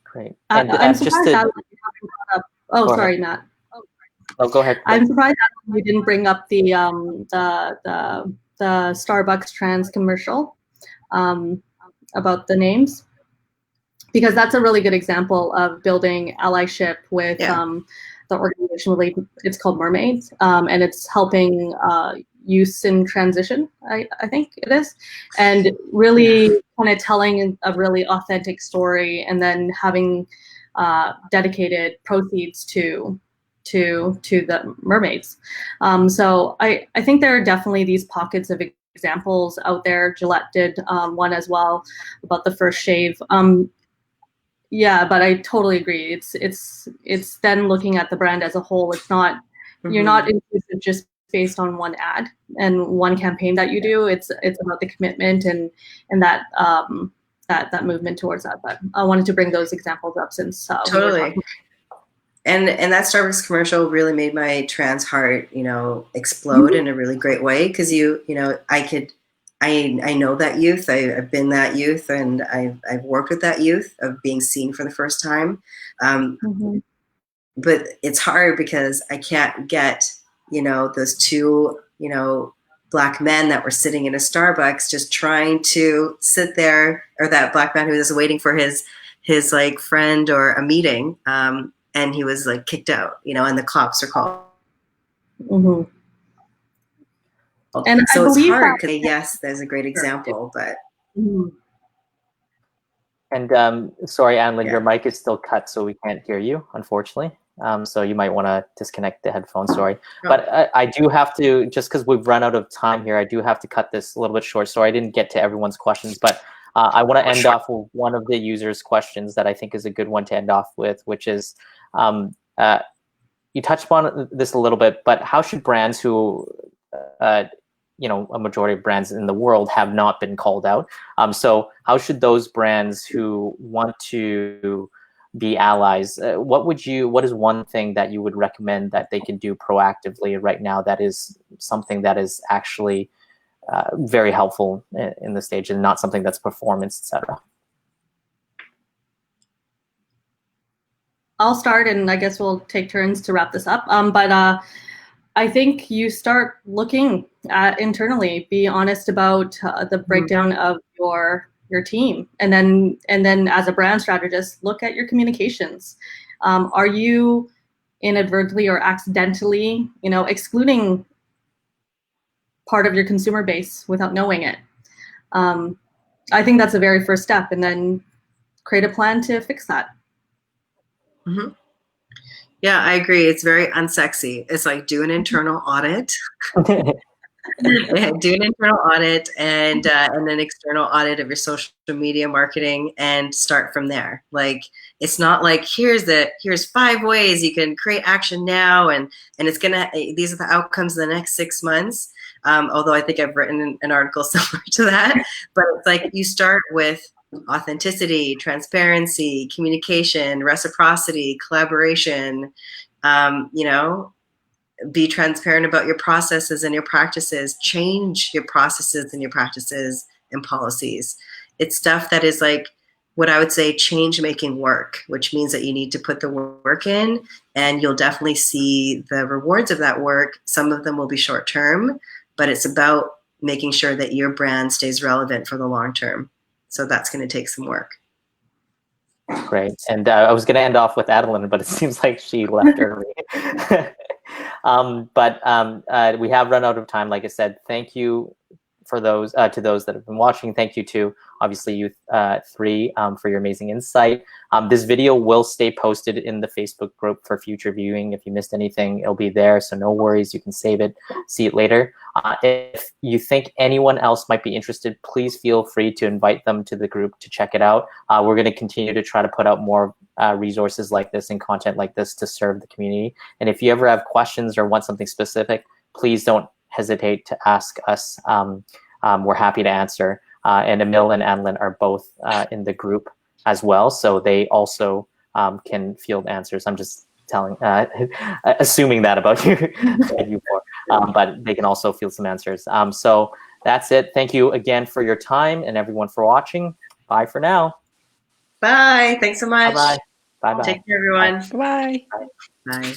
Great. And I'm surprised that you brought up. Oh, sorry, Matt. Oh, go ahead. I'm surprised that you didn't bring up the Starbucks trans commercial about the names, because that's a really good example of building allyship with the organization. It's called Mermaids, and it's helping youth in transition, I think it is, and really kind of telling a really authentic story, and then having dedicated proceeds to the mermaids. So I think there are definitely these pockets of examples out there. Gillette did one as well about the first shave. Yeah, but I totally agree. It's then looking at the brand as a whole. It's not you're not inclusive just based on one ad and one campaign that you do. It's about the commitment and that that movement towards that. But I wanted to bring those examples up since totally. And that Starbucks commercial really made my trans heart, explode in a really great way, because I know that youth. I've been that youth, and I've worked with that youth of being seen for the first time. But it's hard because I can't get, those two, Black men that were sitting in a Starbucks just trying to sit there, or that Black man who was waiting for his like friend or a meeting, and he was like kicked out, and the cops are called. And so it's hard because yes, there's a great example, but. And sorry, Annalyn, your mic is still cut, so we can't hear you, unfortunately. So you might want to disconnect the headphones, sorry. But I do have to, just because we've run out of time here, I do have to cut this a little bit short. So I didn't get to everyone's questions, but I want to end off with one of the users' questions that I think is a good one to end off with, which is, you touched upon this a little bit, but how should brands who, a majority of brands in the world have not been called out? So how should those brands who want to be allies, what is one thing that you would recommend that they can do proactively right now that is something that is actually very helpful in the stage and not something that's performance, etc.? I'll start, and I guess we'll take turns to wrap this up. But I think you start looking at internally, be honest about the breakdown of your team, and then as a brand strategist, look at your communications. Are you inadvertently or accidentally, excluding part of your consumer base without knowing it? I think that's the very first step, and then create a plan to fix that. Yeah, I agree. It's very unsexy. It's like do an internal audit. Do an internal audit and an external audit of your social media marketing, and start from there. Like, it's not like here's 5 ways you can create action now, and these are the outcomes in the next 6 months. Although I think I've written an article similar to that, but it's like you start with authenticity, transparency, communication, reciprocity, collaboration, be transparent about your processes and your practices, change your processes and your practices and policies. It's stuff that is like what I would say change-making work, which means that you need to put the work in, and you'll definitely see the rewards of that work. Some of them will be short-term, but it's about making sure that your brand stays relevant for the long term. So that's going to take some work. Great. And I was going to end off with Adeline, but it seems like she left early. But we have run out of time. Like I said, thank you for those to those that have been watching. Thank you to obviously you three for your amazing insight. This video will stay posted in the Facebook group for future viewing. If you missed anything, it'll be there, so no worries. You can save it, see it later. If you think anyone else might be interested, please feel free to invite them to the group to check it out. We're going to continue to try to put out more resources like this and content like this to serve the community. And if you ever have questions or want something specific, please don't hesitate to ask us. We're happy to answer. And Emil and Adeline are both in the group as well, so they also can field answers. I'm just assuming that about you, but they can also field some answers. So that's it. Thank you again for your time and everyone for watching. Bye for now. Bye. Thanks so much. Bye-bye. Bye-bye. Take care, everyone. Bye. Bye.